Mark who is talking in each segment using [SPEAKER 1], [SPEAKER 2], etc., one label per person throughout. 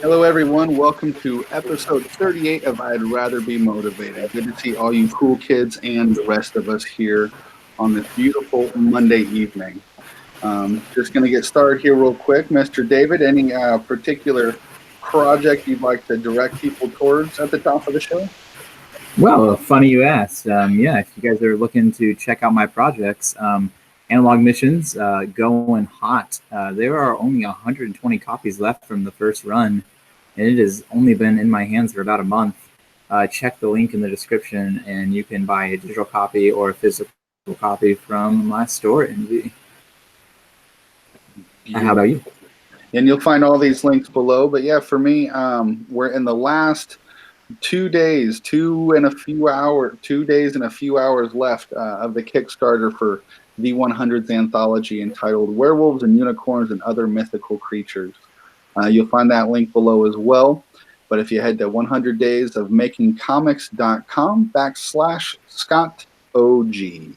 [SPEAKER 1] Hello, everyone. Welcome to episode 38 of I'd Rather Be Motivated. Good to see all you cool kids and the rest of us here on this beautiful Monday evening. Just going to get started here real quick. Mr. David, any particular project you'd like to direct people towards at the top of the show?
[SPEAKER 2] Well, funny you asked. Yeah, if you guys are looking to check out my projects, Analog Missions, Goin hot. There are only 120 copies left from the first run, and it has only been in my hands for about a month. Check the link in the description, and you can buy a digital copy or a physical copy from my store, NV. How about you?
[SPEAKER 1] And you'll find all these links below. But yeah, for me, we're in the last 2 days, 2 days and a few hours left of the Kickstarter for the 100th anthology entitled Werewolves and Unicorns and Other Mythical Creatures. You'll find that link below as well. But if you head to 100daysofmakingcomics.com/ScottOG,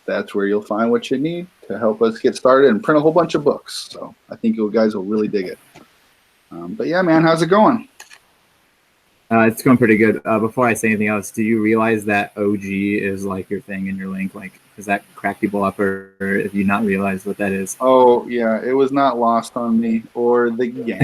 [SPEAKER 1] that's where you'll find what you need to help us get started and print a whole bunch of books. So I think you guys will really dig it. But yeah, man, how's it going?
[SPEAKER 2] It's going pretty good. Before I say anything else, do you realize that OG is like your thing in your link? Like, does that crack people up, or if you not realize what that is?
[SPEAKER 1] Oh, yeah, it was not lost on me or the game.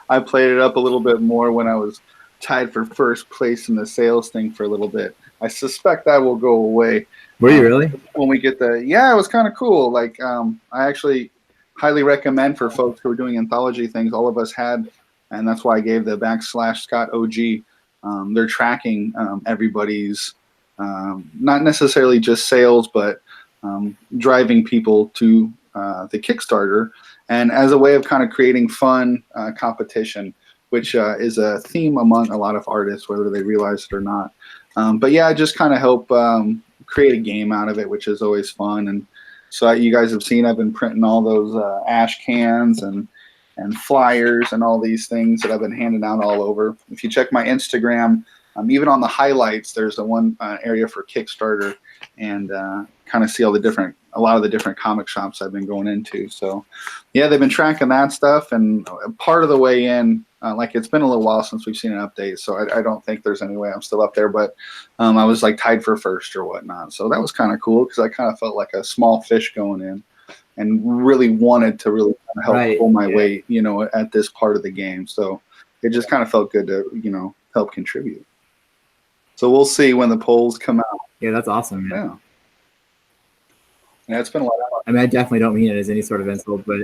[SPEAKER 1] I played it up a little bit more when I was tied for first place in the sales thing for a little bit. I suspect that will go away.
[SPEAKER 2] Were you really?
[SPEAKER 1] When we get yeah, it was kind of cool. Like, I actually highly recommend for folks who are doing anthology things. All of us had, and that's why I gave the /ScottOG. They're tracking everybody's, not necessarily just sales, but driving people to the Kickstarter, and as a way of kind of creating fun competition, which is a theme among a lot of artists, whether they realize it or not. But yeah, I just kind of help create a game out of it, which is always fun. And so you guys have seen I've been printing all those ash cans and flyers and all these things that I've been handing out all over. If you check my Instagram, even on the highlights, there's a one area for Kickstarter, and kind of see a lot of the different comic shops I've been going into. So yeah, they've been tracking that stuff, and part of the way in, like, it's been a little while since we've seen an update, so I don't think there's any way I'm still up there, but I was like tied for first or whatnot. So that was kind of cool, because I kind of felt like a small fish going in, and really wanted to really help pull my weight, at this part of the game. So it just kind of felt good to, help contribute. So we'll see when the polls come out.
[SPEAKER 2] Yeah, that's awesome, man.
[SPEAKER 1] Yeah, it's been a lot of fun.
[SPEAKER 2] I mean, I definitely don't mean it as any sort of insult, but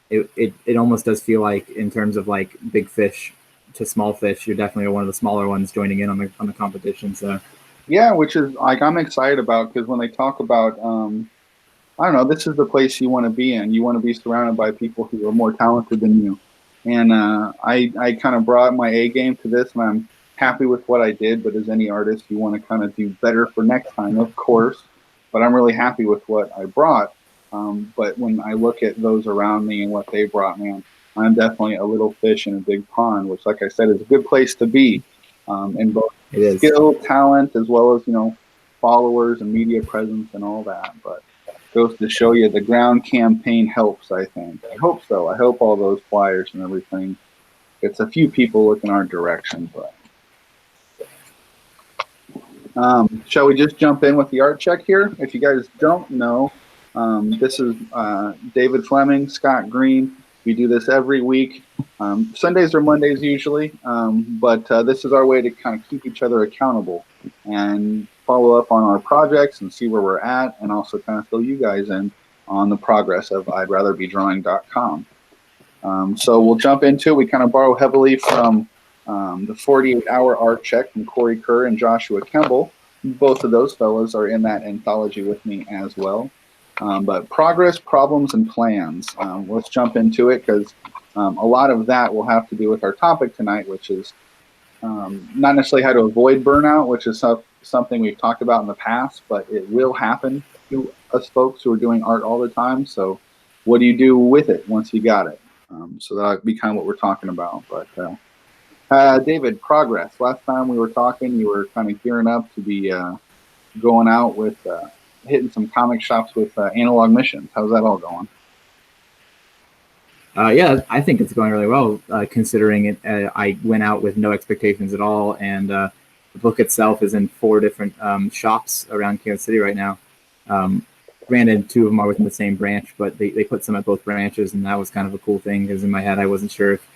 [SPEAKER 2] it almost does feel like, in terms of like big fish to small fish, you're definitely one of the smaller ones joining in on the competition. So
[SPEAKER 1] yeah, which is like, I'm excited about, because when they talk about I don't know, this is the place you want to be in. You want to be surrounded by people who are more talented than you. And I kind of brought my A game to this, and I'm happy with what I did. But as any artist, you want to kind of do better for next time, of course. But I'm really happy with what I brought. But when I look at those around me and what they brought, man, I'm definitely a little fish in a big pond, which, like I said, is a good place to be, in both skill, talent, as well as, followers and media presence and all that. But goes to show you the ground campaign helps, I think. I hope so. I hope all those flyers and everything, it's a few people looking our direction. But shall we just jump in with the art check here? If you guys don't know, this is David Fleming, Scott Green. We do this every week. Sundays or Mondays usually, but this is our way to kind of keep each other accountable and follow up on our projects and see where we're at, and also kind of fill you guys in on the progress of I'dRatherBeDrawing.com. So we'll jump into it. We kind of borrow heavily from the 48-hour art check from Corey Kerr and Joshua Kemble. Both of those fellas are in that anthology with me as well. But progress, problems, and plans. Let's jump into it, because a lot of that will have to do with our topic tonight, which is not necessarily how to avoid burnout, which is something we've talked about in the past, but it will happen to us folks who are doing art all the time. So what do you do with it once you got it? So that'll be kind of what we're talking about. But David, progress. Last time we were talking, you were kind of gearing up to be going out with hitting some comic shops with analog missions. How's that all going?
[SPEAKER 2] Yeah, I think it's going really well, considering it. I went out with no expectations at all, and the book itself is in 4 different shops around Kansas City right now. Granted, 2 of them are within the same branch, but they put some at both branches, and that was kind of a cool thing, because in my head I wasn't sure if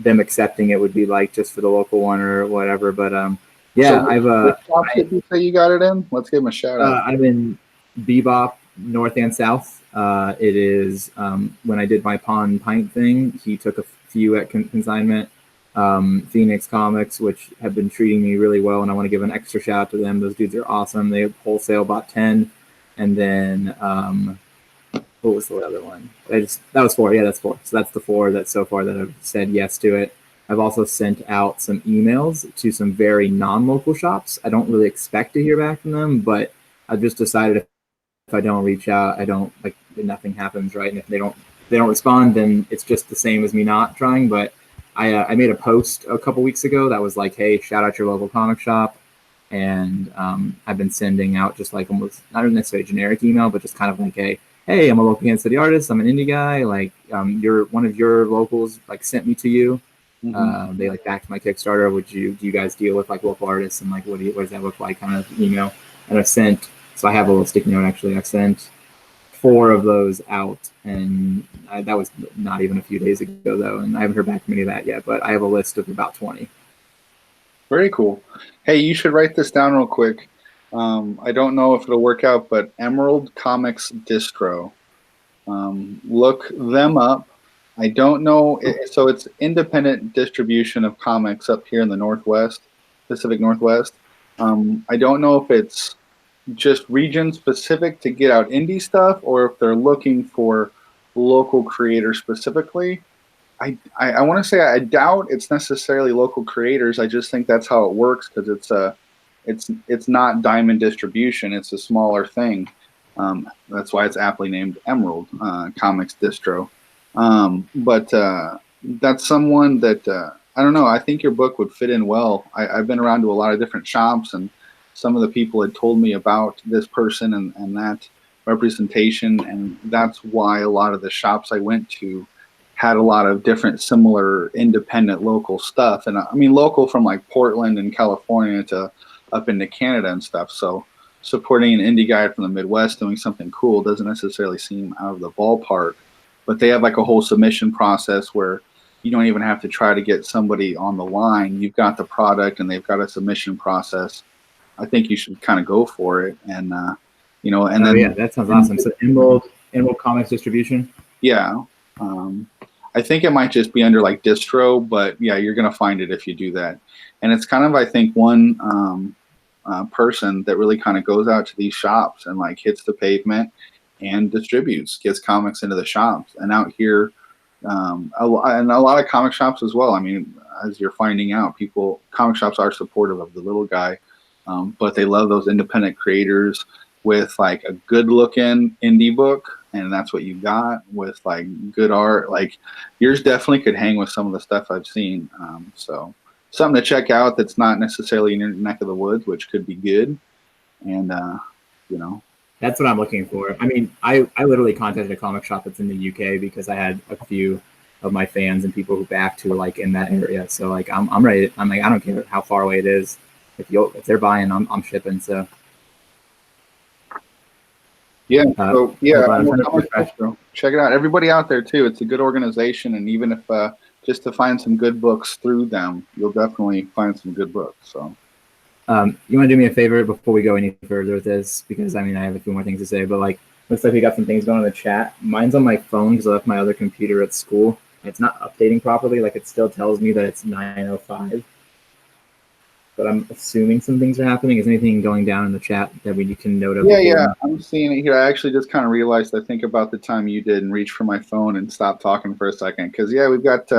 [SPEAKER 2] them accepting it would be like just for the local one or whatever. But yeah,
[SPEAKER 1] so which shops did you say you got it in? Let's give them a shout out.
[SPEAKER 2] I'm in Bebop, North and South. It is when I did my Pawn Pint thing, he took a few at consignment. Phoenix Comics, which have been treating me really well, and I want to give an extra shout out to them. Those dudes are awesome. They wholesale bought 10, and then what was the other one? That was 4. Yeah, that's 4. So that's the 4 that so far that have said yes to it. I've also sent out some emails to some very non-local shops. I don't really expect to hear back from them, but I've just decided if I don't reach out, I don't like nothing happens, right? And if they don't respond, then it's just the same as me not trying. But I made a post a couple weeks ago that was like, hey, shout out your local comic shop, and I've been sending out just like almost not necessarily a generic email, but just kind of like, hey, I'm a local Kansas City artist, I'm an indie guy, like you're one of your locals like sent me to you. Mm-hmm. They like backed my Kickstarter. Do you guys deal with like local artists, and like what does that look like, kind of email? And so I have a little sticky note actually. I sent 4 of those out, and that was not even a few days ago though, and I haven't heard back from any of that yet, but I have a list of about 20.
[SPEAKER 1] Very cool. Hey, you should write this down real quick. I don't know if it'll work out, but Emerald Comics Distro. Look them up. I don't know. So it's independent distribution of comics up here in the Northwest, Pacific Northwest. I don't know if it's just region specific to get out indie stuff, or if they're looking for local creators specifically. I want to say I doubt it's necessarily local creators. I just think that's how it works, because it's not diamond distribution. It's a smaller thing. That's why it's aptly named Emerald Comics Distro. But that's someone that I don't know. I think your book would fit in well. I've been around to a lot of different shops, and some of the people had told me about this person and that representation, and that's why a lot of the shops I went to had a lot of different similar independent local stuff. And I mean local from like Portland and California to up into Canada and stuff. So supporting an indie guy from the Midwest doing something cool doesn't necessarily seem out of the ballpark. But they have like a whole submission process where you don't even have to try to get somebody on the line. You've got the product and they've got a submission process. I think you should kind of go for it. And, you know, and then.
[SPEAKER 2] Yeah, that sounds awesome. So Emerald Comics Distribution?
[SPEAKER 1] Yeah. I think it might just be under like distro, but yeah, you're going to find it if you do that. And it's kind of, I think, one person that really kind of goes out to these shops and like hits the pavement and distributes, gets comics into the shops. And out here, and a lot of comic shops as well. I mean, as you're finding out, comic shops are supportive of the little guy, but they love those independent creators with like a good looking indie book. And that's what you got with like good art. Like yours definitely could hang with some of the stuff I've seen. So something to check out that's not necessarily in your neck of the woods, which could be good. And, you know.
[SPEAKER 2] That's what I'm looking for. I mean, I literally contacted a comic shop that's in the UK because I had a few of my fans and people who backed who were like in that area. So like I'm ready. I'm like, I don't care how far away it is. If they're buying, I'm shipping. So
[SPEAKER 1] yeah. So yeah, check it out. Everybody out there too. It's a good organization, and even if just to find some good books through them, you'll definitely find some good books. So.
[SPEAKER 2] You want to do me a favor before we go any further with this? Because, I mean, I have a few more things to say, but, like, looks like we got some things going in the chat. Mine's on my phone because I left my other computer at school. It's not updating properly. Like, it still tells me that it's 9:05. But I'm assuming some things are happening. Is anything going down in the chat that we can note of?
[SPEAKER 1] Yeah, I'm seeing it here. I actually just kind of realized, I think, about the time you did and reached for my phone and stopped talking for a second. Because, yeah, we've got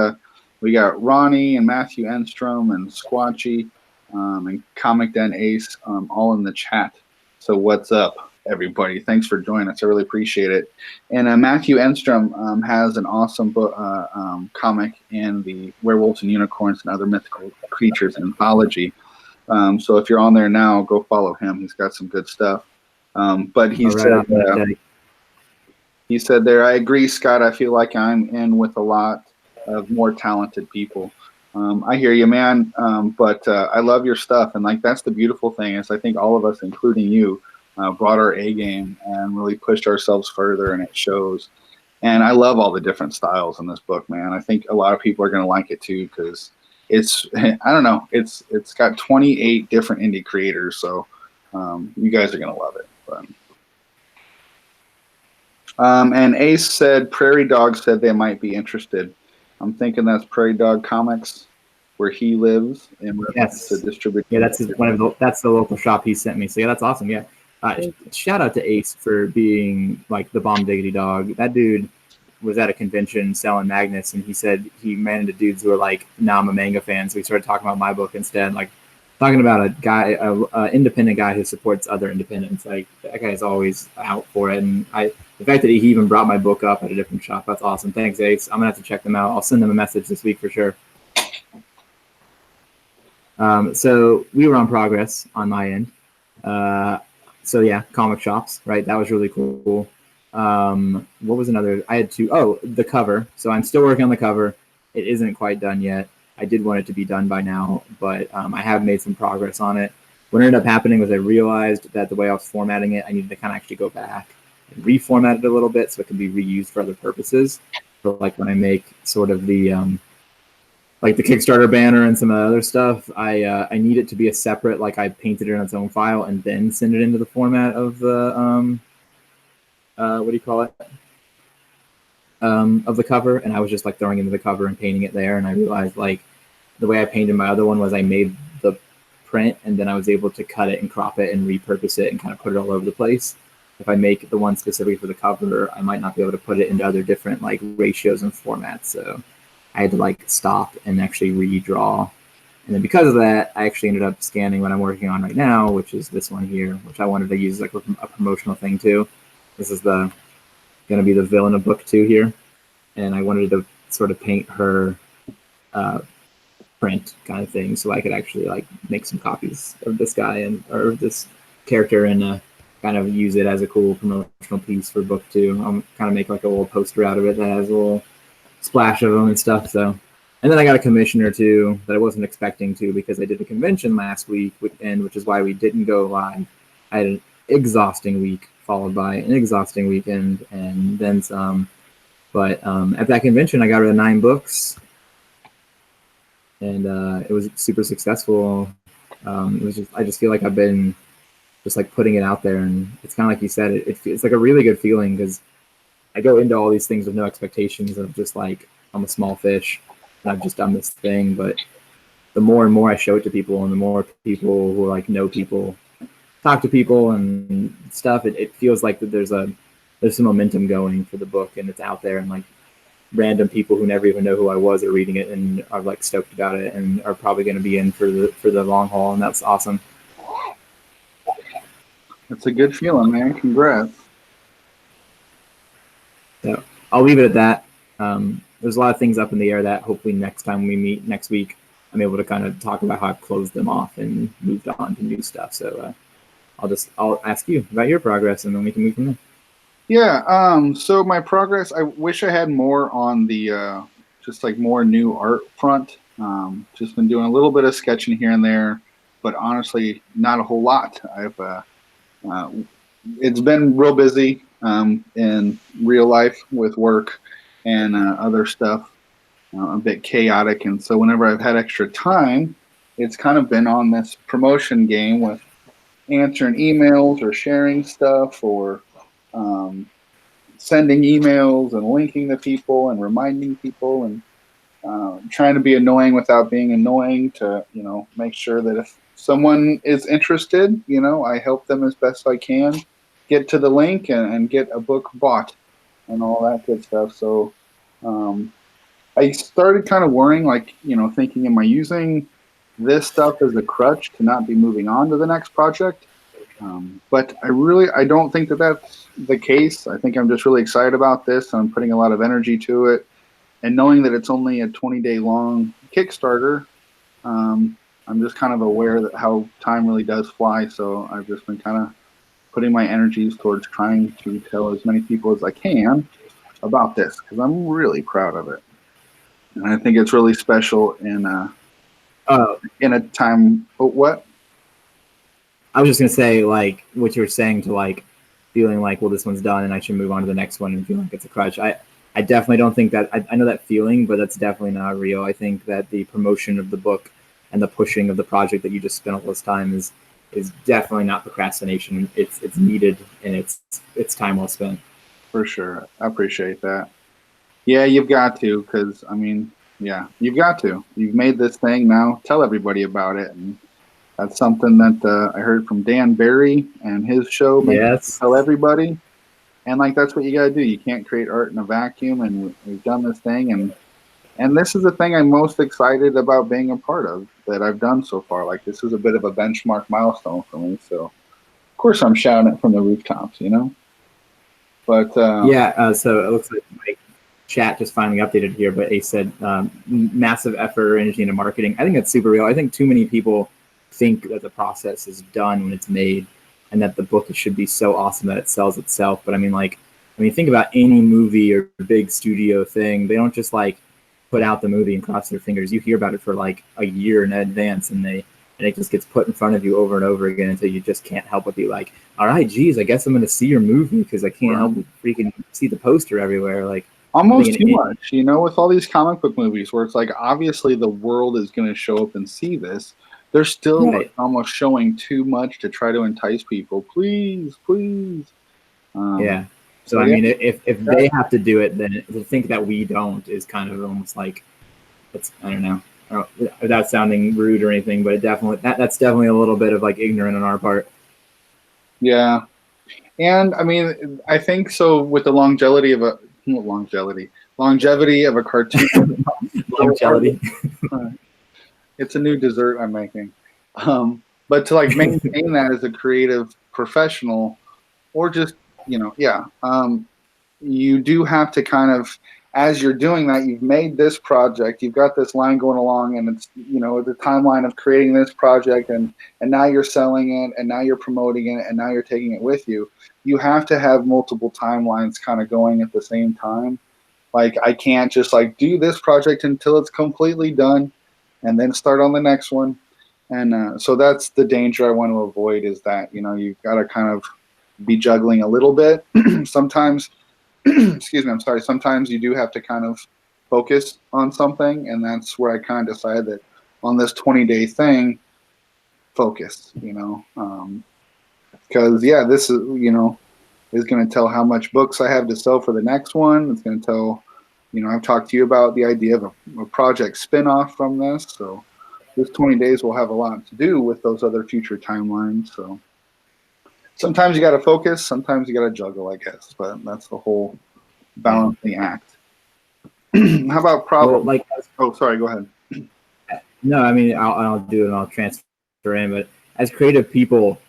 [SPEAKER 1] We got Ronnie and Matthew Enstrom and Squatchy and Comic Den Ace all in the chat. So what's up, everybody? Thanks for joining us. I really appreciate it. And Matthew Enstrom has an awesome book, comic in the Werewolves and Unicorns and Other Mythical Creatures anthology. So if you're on there now, go follow him. He's got some good stuff. But he said there, I agree, Scott. I feel like I'm in with a lot of more talented people. I hear you, man. But I love your stuff. And like, that's the beautiful thing is I think all of us, including you, brought our A game and really pushed ourselves further, and it shows. And I love all the different styles in this book, man. I think a lot of people are going to like it too, because it's, I don't know, it's got 28 different indie creators. So you guys are going to love it. But. And Ace said Prairie Dog said they might be interested. I'm thinking that's Prairie Dog Comics, where he lives, and
[SPEAKER 2] yes,
[SPEAKER 1] to distribute.
[SPEAKER 2] Yeah, that's that's the local shop he sent me. So yeah, that's awesome. Yeah, shout out to Ace for being like the bomb diggity dog. That dude was at a convention selling magnets, and he said he ran into dudes who were like, "Nah, I'm a manga fan," so he started talking about my book instead, like talking about a guy, a independent guy who supports other independents. Like that guy's always out for it, and the fact that he even brought my book up at a different shop, that's awesome. Thanks, Ace. I'm gonna have to check them out. I'll send them a message this week for sure. So we were on progress on my end. So yeah, comic shops, right? That was really cool. What was another? I had two. Oh, the cover. So I'm still working on the cover. It isn't quite done yet. I did want it to be done by now, but I have made some progress on it. What ended up happening was I realized that the way I was formatting it, I needed to kind of actually go back and reformat it a little bit so it can be reused for other purposes. So like when I make sort of the like the Kickstarter banner and some other stuff, I need it to be a separate, like I painted it on its own file and then send it into the format of the what do you call it? Of the cover, and I was just like throwing into the cover and painting it there, and I realized like the way I painted my other one was I made the print and then I was able to cut it and crop it and repurpose it and kind of put it all over the place. If I make the one specifically for the cover, I might not be able to put it into other different like ratios and formats, so I had to like stop and actually redraw. And then because of that, I actually ended up scanning what I'm working on right now, which is this one here, which I wanted to use like a promotional thing too. This is going to be the villain of book 2 here, and I wanted to sort of paint her print kind of thing, so I could actually like make some copies of this guy or this character and kind of use it as a cool promotional piece for book 2. I'm kind of make like a little poster out of it that has a little splash of them and stuff. So, and then I got a commission or two that I wasn't expecting to because I did a convention last week, and which is why we didn't go live. I had an exhausting week followed by an exhausting weekend and then some. But at that convention, I got rid of 9 books, and it was super successful. It was just, I just feel like I've been just like putting it out there, and it's kind of like you said, it's like a really good feeling because I go into all these things with no expectations of just like I'm a small fish and I've just done this thing. But the more and more I show it to people, and the more people who like know people, talk to people and stuff, it feels like that there's some momentum going for the book, and it's out there, and like random people who never even know who I was are reading it and are like stoked about it and are probably going to be in for the long haul, and that's awesome.
[SPEAKER 1] That's a good feeling, man. Congrats.
[SPEAKER 2] So I'll leave it at that. There's a lot of things up in the air that hopefully next time we meet next week, I'm able to kind of talk about how I've closed them off and moved on to new stuff. So I'll ask you about your progress, and then we can move from there.
[SPEAKER 1] Yeah. So my progress, I wish I had more on the just like more new art front. Just been doing a little bit of sketching here and there, but honestly, not a whole lot. It's been real busy in real life with work and other stuff, a bit chaotic. And so whenever I've had extra time, it's kind of been on this promotion game with answering emails or sharing stuff or sending emails and linking to people and reminding people and trying to be annoying without being annoying to, make sure that if someone is interested, I help them as best I can get to the link and get a book bought and all that good stuff. So I started kind of worrying, like, thinking, am I using this stuff as a crutch to not be moving on to the next project? But I don't think that that's the case. I think I'm just really excited about this. I'm putting a lot of energy to it, and knowing that it's only a 20-day long Kickstarter, I'm just kind of aware that how time really does fly. So I've just been kind of putting my energies towards trying to tell as many people as I can about this, because I'm really proud of it. And I think it's really special in a time. Oh, what?
[SPEAKER 2] I was just gonna say, like, what you were saying to like feeling like, well, this one's done and I should move on to the next one and feel like it's a crutch. I definitely don't think that. I know that feeling, but that's definitely not real. I think that the promotion of the book and the pushing of the project that you just spent all this time is definitely not procrastination. It's needed, and it's time well spent.
[SPEAKER 1] For sure. I appreciate that. Yeah, you've got to, because, yeah, you've got to. You've made this thing now. Tell everybody about it. And that's something that I heard from Dan Barry and his show.
[SPEAKER 2] Yes.
[SPEAKER 1] Tell everybody. And, like, that's what you got to do. You can't create art in a vacuum, and we've done this thing. And this is the thing I'm most excited about being a part of that I've done so far. Like, this is a bit of a benchmark milestone for me. So, of course, I'm shouting it from the rooftops, But
[SPEAKER 2] yeah, so it looks like my chat just finally updated here, but Ace said massive effort or energy into marketing. I think that's super real. I think too many people think that the process is done when it's made, and that the book should be so awesome that it sells itself. But think about any movie or big studio thing. They don't just like put out the movie and cross their fingers. You hear about it for like a year in advance, and it just gets put in front of you over and over again until you just can't help but be like, all right, geez, I guess I'm going to see your movie because I can't help but freaking see the poster everywhere. Like,
[SPEAKER 1] almost too much, with all these comic book movies where it's like, obviously the world is going to show up and see this. They're still like almost showing too much to try to entice people. Please, please.
[SPEAKER 2] Yeah. So, if they have to do it, then to think that we don't is kind of almost like, I don't know, without sounding rude or anything, but that's definitely a little bit of like ignorant on our part.
[SPEAKER 1] Yeah. And I think so with the longevity of a cartoon.
[SPEAKER 2] Longevity.
[SPEAKER 1] It's a new dessert I'm making. But to like maintain that as a creative professional, or just, you do have to kind of, as you're doing that, you've made this project, you've got this line going along, and it's, the timeline of creating this project, and now you're selling it, and now you're promoting it, and now you're taking it with you. You have to have multiple timelines kind of going at the same time. Like, I can't just like do this project until it's completely done and then start on the next one. And so that's the danger I want to avoid, is that, you've got to kind of be juggling a little bit. Sometimes, excuse me, I'm sorry. Sometimes you do have to kind of focus on something. And that's where I kind of decided that on this 20-day thing, focus, because this is going to tell how much books I have to sell for the next one. It's going to tell, I've talked to you about the idea of a project spin-off from this. So this 20 days will have a lot to do with those other future timelines. So sometimes you got to focus, sometimes you got to juggle, I guess, but that's the whole balancing act. How about problem?
[SPEAKER 2] Well,
[SPEAKER 1] oh, sorry, go ahead.
[SPEAKER 2] No, I'll do it and I'll transfer in, but as creative people,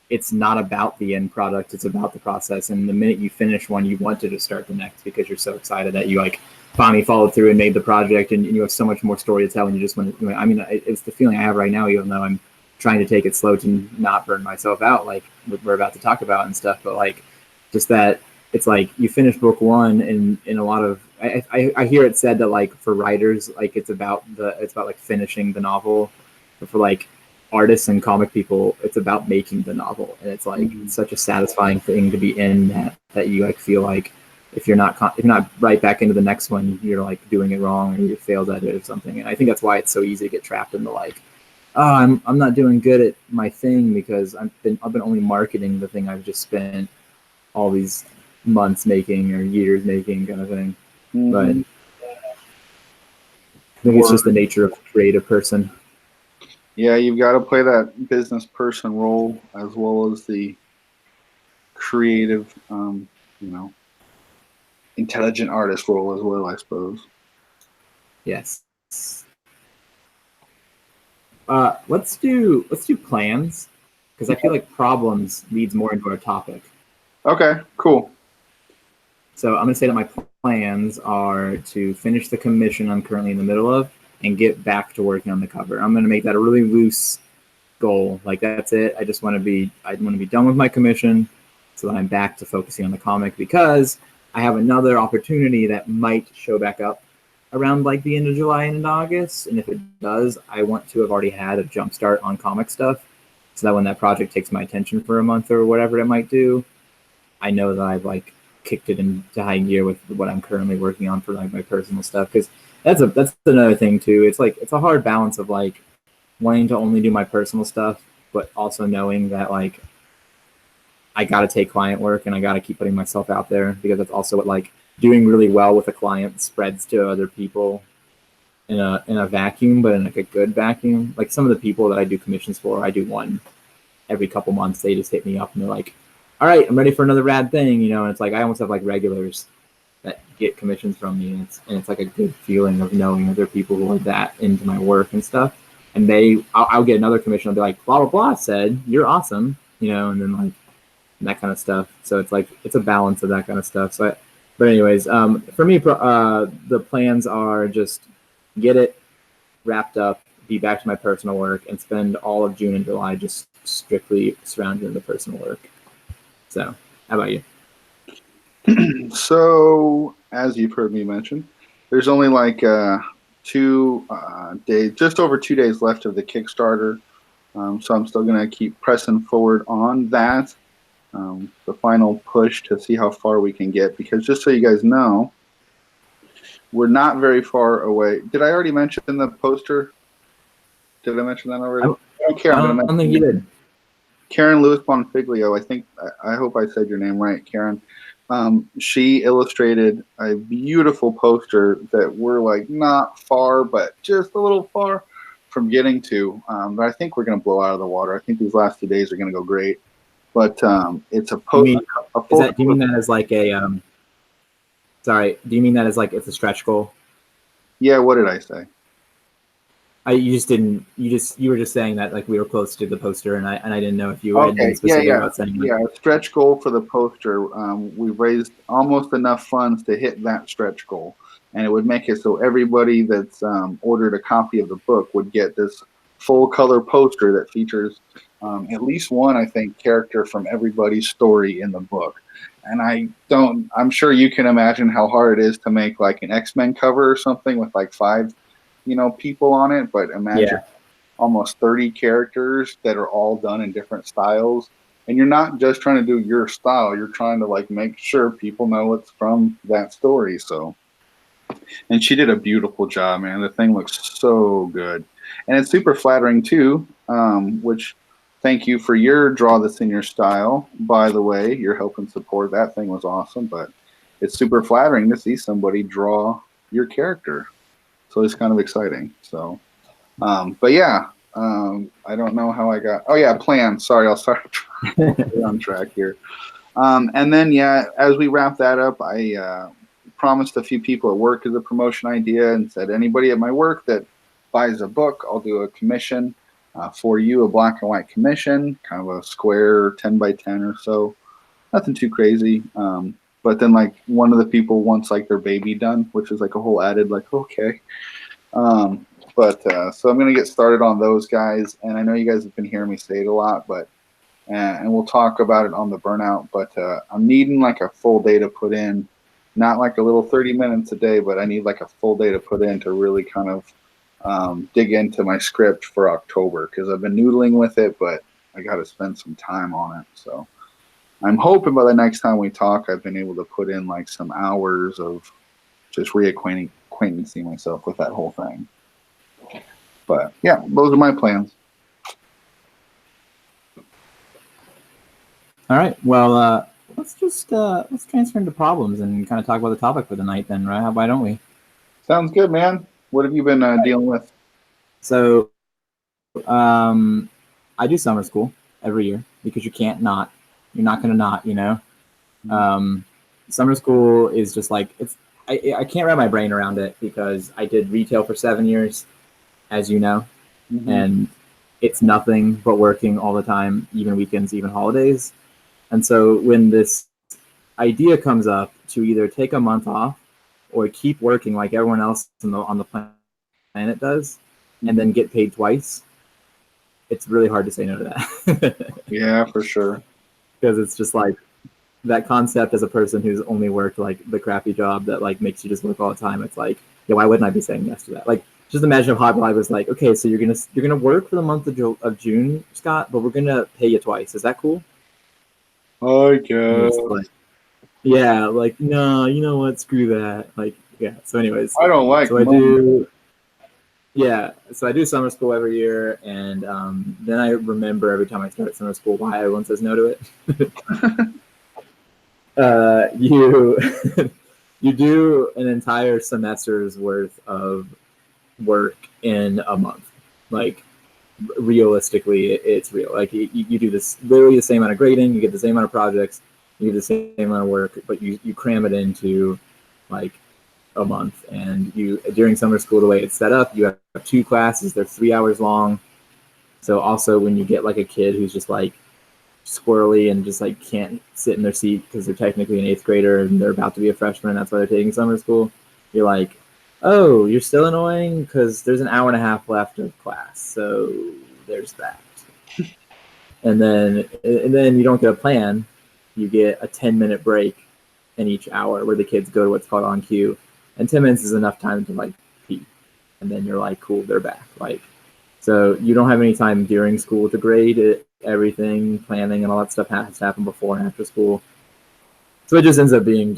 [SPEAKER 2] it's not about the end product, it's about the process. And the minute you finish one, you wanted to start the next because you're so excited that you like finally followed through and made the project, and you have so much more story to tell, and you just want to, it's the feeling I have right now, even though I'm trying to take it slow to not burn myself out, like what we're about to talk about and stuff. But like, just that it's like you finish book one, and in a lot of, I hear it said that like for writers, like it's about like finishing the novel, but for like artists and comic people, it's about making the novel. And it's like it's such a satisfying thing to be in that you like feel like if you're not right back into the next one, you're like doing it wrong or you failed at it or something. And I think that's why it's so easy to get trapped in the like, oh, I'm not doing good at my thing because I've been only marketing the thing I've just spent all these months making or years making, kind of thing. But I think it's just the nature of a creative person.
[SPEAKER 1] Yeah, you've got to play that business person role as well as the creative, intelligent artist role as well, I suppose.
[SPEAKER 2] Yes. Let's do plans, because I feel like problems leads more into our topic.
[SPEAKER 1] Okay, cool.
[SPEAKER 2] So I'm gonna say that my plans are to finish the commission I'm currently in the middle of and get back to working on the cover. I'm gonna make that a really loose goal. Like that's it. I want to be done with my commission, so that I'm back to focusing on the comic, because I have another opportunity that might show back up around like the end of July and August. And if it does, I want to have already had a jump start on comic stuff, so that when that project takes my attention for a month or whatever it might do, I know that I've like kicked it into high gear with what I'm currently working on for like my personal stuff. Because that's another thing too. It's like it's a hard balance of like wanting to only do my personal stuff, but also knowing that like I got to take client work and I got to keep putting myself out there, because that's also what like doing really well with a client spreads to other people in a vacuum, but in like a good vacuum. Like some of the people that I do commissions for, I do one every couple months. They just hit me up and they're like, all right, I'm ready for another rad thing, you know. And it's like I almost have like regulars that get commissions from me, and it's like a good feeling of knowing other people who are that into my work and stuff. And I'll get another commission. I'll be like, blah blah blah said you're awesome, you know, and then like that kind of stuff. So it's like it's a balance of that kind of stuff. So, but anyways, for me, the plans are just get it wrapped up, be back to my personal work, and spend all of June and July just strictly surrounded in the personal work. So, how about you?
[SPEAKER 1] So, as you've heard me mention, there's only like 2 days, just over 2 days left of the Kickstarter. So I'm still going to keep pressing forward on that. The final push to see how far we can get, because just so you guys know, we're not very far away. Did I already mention the poster? Did I mention that already? I don't care.
[SPEAKER 2] I don't think you did.
[SPEAKER 1] Karen Lewis Bonfiglio, I hope I said your name right, Karen. She illustrated a beautiful poster that we're like not far, but just a little far from getting to. But I think we're going to blow out of the water. I think these last 2 days are going to go great. But it's a poster.
[SPEAKER 2] Do you mean that as like a sorry? Do you mean that as like it's a stretch goal?
[SPEAKER 1] Yeah. What did I say?
[SPEAKER 2] You just didn't. You were just saying that like we were close to the poster, and I didn't know if you were being specific about saying that.
[SPEAKER 1] Yeah, a stretch goal for the poster. We've raised almost enough funds to hit that stretch goal, and it would make it so everybody that's ordered a copy of the book would get this full color poster that features at least one, I think, character from everybody's story in the book. And I'm sure you can imagine how hard it is to make like an X-Men cover or something with like 5 people on it, but imagine almost 30 characters that are all done in different styles. And you're not just trying to do your style, you're trying to like make sure people know it's from that story. So, and she did a beautiful job, man. The thing looks so good. And it's super flattering too, which thank you for your draw this in your style. By the way, your help and support, that thing was awesome, but it's super flattering to see somebody draw your character. So it's kind of exciting. So, but yeah, I don't know how I got. Oh yeah, plan. Sorry, I'll start on track here. And then yeah, as we wrap that up, I promised a few people at work as a promotion idea, and said anybody at my work that buys a book, I'll do a commission for you, a black and white commission, kind of a square 10 by 10 or so. Nothing too crazy. But then like one of the people wants like their baby done, which is like a whole added like, okay. So I'm going to get started on those guys. And I know you guys have been hearing me say it a lot, but, and we'll talk about it on the burnout, but I'm needing like a full day to put in, not like a little 30 minutes a day, but I need like a full day to put in to really kind of dig into my script for October, because I've been noodling with it, but I got to spend some time on it. So I'm hoping by the next time we talk, I've been able to put in like some hours of just reacquainting myself with that whole thing. But yeah, those are my plans.
[SPEAKER 2] All right. Well, let's transfer into problems and kind of talk about the topic for the night then, right? Why don't we?
[SPEAKER 1] Sounds good, man. What have you been dealing with?
[SPEAKER 2] So, I do summer school every year because you can't not. You're not going to not, you know. Summer school is just like I can't wrap my brain around it because I did retail for 7 years, as you know, and it's nothing but working all the time, even weekends, even holidays. And so when this idea comes up to either take a month off or keep working like everyone else on the planet does, and then get paid twice, it's really hard to say no to that.
[SPEAKER 1] Yeah, for sure.
[SPEAKER 2] Because it's just like that concept as a person who's only worked like the crappy job that like makes you just work all the time. It's like, yeah, why wouldn't I be saying yes to that? Like, just imagine if Hot Live was like, okay, so you're gonna work for the month of June, Scott, but we're gonna pay you twice. Is that cool?
[SPEAKER 1] I guess.
[SPEAKER 2] Like, yeah, like no, you know what? Screw that. Like, yeah. So, anyways,
[SPEAKER 1] I don't like.
[SPEAKER 2] so money. Yeah, so I do summer school every year, and then I remember every time I start summer school why everyone says no to it. You do an entire semester's worth of work in a month. Like, realistically, it's real. Like, you do this literally the same amount of grading, you get the same amount of projects, you get the same amount of work, but you cram it into like a month. And you, during summer school, the way it's set up, you have 2 classes, they're 3 hours long. So also when you get like a kid who's just like squirrely and just like can't sit in their seat because they're technically an 8th grader and they're about to be a freshman and that's why they're taking summer school, you're like, oh, you're still annoying because there's an hour and a half left of class, so there's that. and then you don't get a plan, you get a 10-minute break in each hour where the kids go to what's called on cue, and 10 minutes is enough time to like pee, and then you're like, cool, they're back. Like, so you don't have any time during school to grade it. Everything, planning and all that stuff has to happen before and after school. So it just ends up being and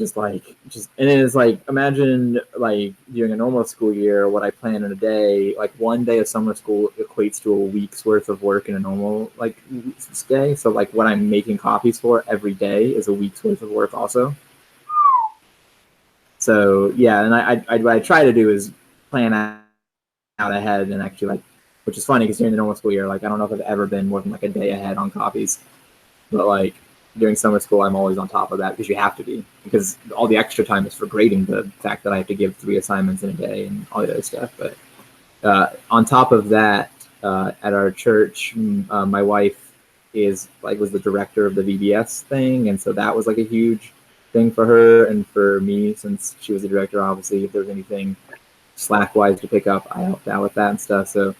[SPEAKER 2] it's like, imagine like during a normal school year, what I plan in a day, like one day of summer school equates to a week's worth of work in a normal like day. So like what I'm making copies for every day is a week's worth of work also. So yeah, and I what I try to do is plan out ahead and actually like, which is funny because during the normal school year, like I don't know if I've ever been more than like a day ahead on copies, but like during summer school, I'm always on top of that because you have to be, because all the extra time is for grading the fact that I have to give 3 assignments in a day and all the other stuff. But on top of that, at our church, my wife was the director of the VBS thing, and so that was like a huge thing for her and for me, since she was the director. Obviously, if there was anything slack-wise to pick up, I helped out with that and stuff. So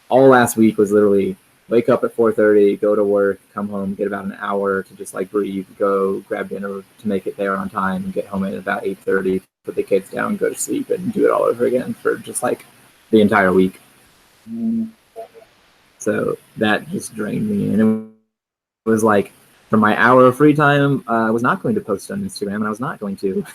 [SPEAKER 2] all last week was literally wake up at 4:30, go to work, come home, get about an hour to just like breathe, go grab dinner to make it there on time, and get home at about 8:30, put the kids down, go to sleep, and do it all over again for just like the entire week. So that just drained me, and it was like, for my hour of free time, I was not going to post on Instagram, and I was not going to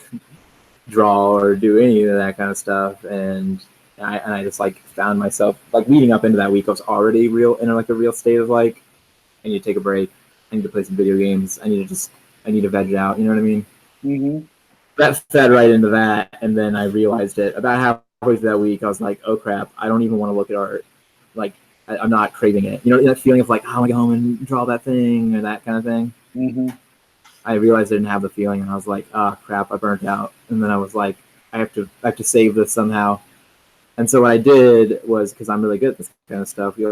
[SPEAKER 2] draw or do any of that kind of stuff. And I just like found myself like leading up into that week, I was already in a real state of like, I need to take a break, I need to play some video games, I need to veg out, you know what I mean?
[SPEAKER 1] Mm-hmm.
[SPEAKER 2] That fed right into that, and then I realized it about halfway through that week. I was like, oh crap, I don't even want to look at art. Like, I'm not craving it. You know, that feeling of like, I want to go home and draw that thing or that kind of thing.
[SPEAKER 1] Mm-hmm.
[SPEAKER 2] I realized I didn't have the feeling, and I was like, oh crap, I burnt out. And then I was like, I have to save this somehow. And so what I did was, because I'm really good at this kind of stuff, we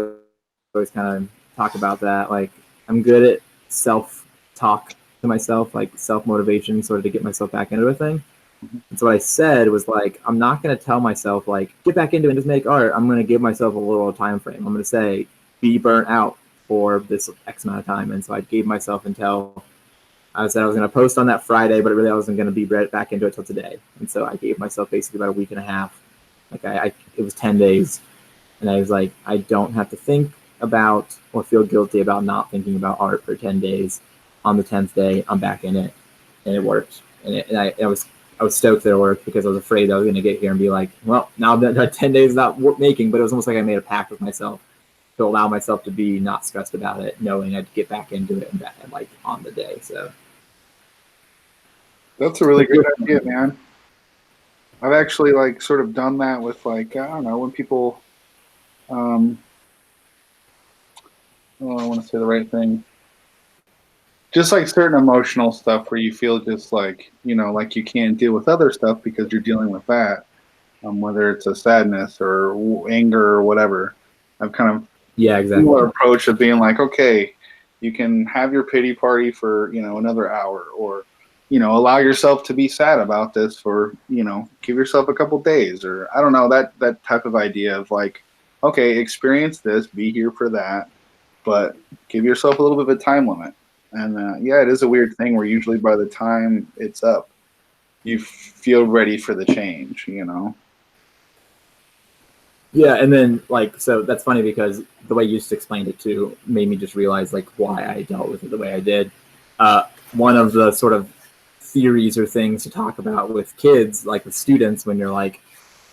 [SPEAKER 2] always kind of talk about that. Like, I'm good at self-talk to myself, like self-motivation, sort of to get myself back into a thing. And so what I said was like, I'm not going to tell myself like, get back into it and just make art. I'm going to give myself a little time frame. I'm going to say, be burnt out for this X amount of time. And so I gave myself until, I said I was going to post on that Friday, but really I wasn't going to be back into it till today. And so I gave myself basically about a week and a half. Like it was 10 days. And I was like, I don't have to think about or feel guilty about not thinking about art for 10 days. On the 10th day, I'm back in it. And it worked. And I was stoked that it worked, because I was afraid I was going to get here and be like, well, now that 10 days not making, but it was almost like I made a pact with myself to allow myself to be not stressed about it, knowing I'd get back into it and like on the day. So
[SPEAKER 1] that's a really good idea, man. I've actually like sort of done that with like, I don't know, when people, I want to say the right thing. just like certain emotional stuff where you feel just like, you know, like you can't deal with other stuff because you're dealing with that, whether it's a sadness or anger or whatever. I've kind of
[SPEAKER 2] Yeah, exactly.
[SPEAKER 1] similar approach of being like, okay, you can have your pity party for, you know, another hour, or, you know, allow yourself to be sad about this for, you know, give yourself a couple days, or I don't know, that type of idea of like, okay, experience this, be here for that, but give yourself a little bit of a time limit. And yeah, it is a weird thing where usually by the time it's up, you feel ready for the change, you know?
[SPEAKER 2] Yeah, and then like, so that's funny because the way you just explained it too made me just realize like why I dealt with it the way I did. One of the sort of theories or things to talk about with kids, like with students, when you're like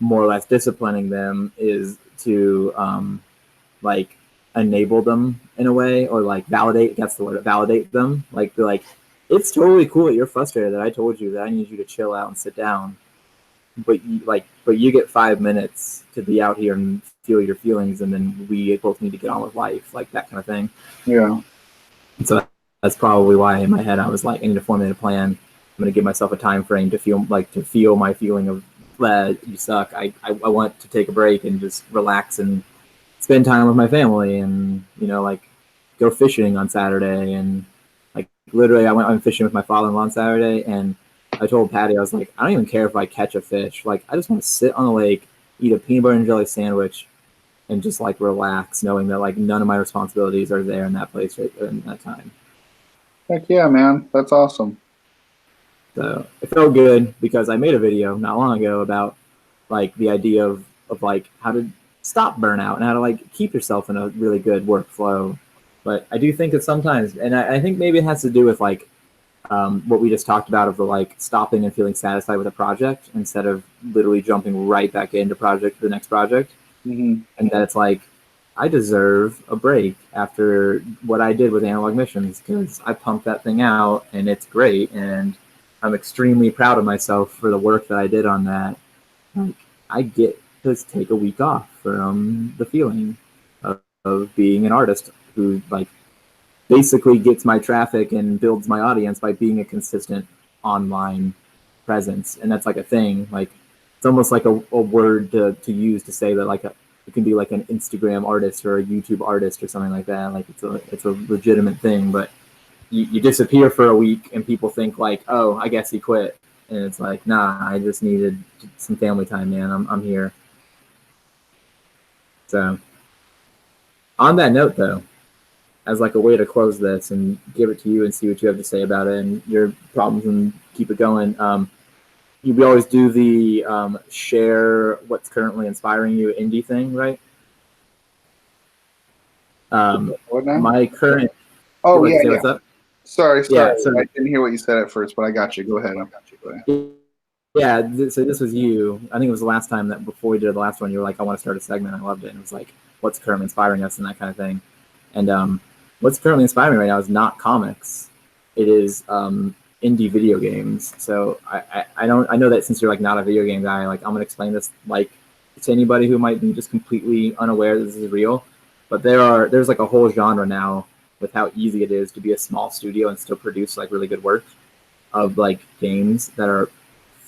[SPEAKER 2] more or less disciplining them, is to like enable them in a way, or like validate. That's the word. Validate them. Like be like, it's totally cool that you're frustrated. That I told you that I need you to chill out and sit down. But you get 5 minutes to be out here and feel your feelings, and then we both need to get on with life, like that kind of thing.
[SPEAKER 1] Yeah.
[SPEAKER 2] And so that's probably why in my head I was like, I need to formulate a plan. I'm going to give myself a time frame to feel my feeling of you suck. I want to take a break and just relax and spend time with my family, and you know, like go fishing on Saturday. And like literally I went fishing with my father-in-law on Saturday, and I told Patty, I was like, I don't even care if I catch a fish. Like, I just want to sit on the lake, eat a peanut butter and jelly sandwich, and just like relax, knowing that like none of my responsibilities are there in that place right there in that time.
[SPEAKER 1] Heck yeah, man. That's awesome.
[SPEAKER 2] So it felt good because I made a video not long ago about like the idea of like how to stop burnout and how to like keep yourself in a really good workflow. But I do think that sometimes, and I think maybe it has to do with like what we just talked about of the like stopping and feeling satisfied with a project instead of literally jumping right back into the next project.
[SPEAKER 1] Mm-hmm.
[SPEAKER 2] And that it's like, I deserve a break after what I did with Analog Missions, because I pumped that thing out and it's great. And I'm extremely proud of myself for the work that I did on that. Like, I get to take a week off from the feeling of being an artist who like basically gets my traffic and builds my audience by being a consistent online presence. And that's like a thing. Like it's almost like a word to use to say that like it can be like an Instagram artist or a YouTube artist or something like that. Like it's a legitimate thing, but you disappear for a week and people think like, oh, I guess he quit. And it's like, nah, I just needed some family time, man. I'm here. So on that note though, as like a way to close this and give it to you and see what you have to say about it and your problems and keep it going. We always do the share what's currently inspiring you indie thing, right?
[SPEAKER 1] What now?
[SPEAKER 2] My current.
[SPEAKER 1] Oh yeah, yeah.
[SPEAKER 2] What's up?
[SPEAKER 1] Sorry.
[SPEAKER 2] Yeah, so,
[SPEAKER 1] I didn't hear what you said at first, but I got you. Go ahead.
[SPEAKER 2] Yeah, so this was you. I think it was the last time that before we did the last one, you were like, I want to start a segment. I loved it. And it was like, what's currently inspiring us and that kind of thing. And what's currently inspiring me right now is not comics. It is indie video games. So I know that since you're like not a video game guy, like I'm gonna explain this like to anybody who might be just completely unaware that this is real. But there's like a whole genre now with how easy it is to be a small studio and still produce like really good work of like games that are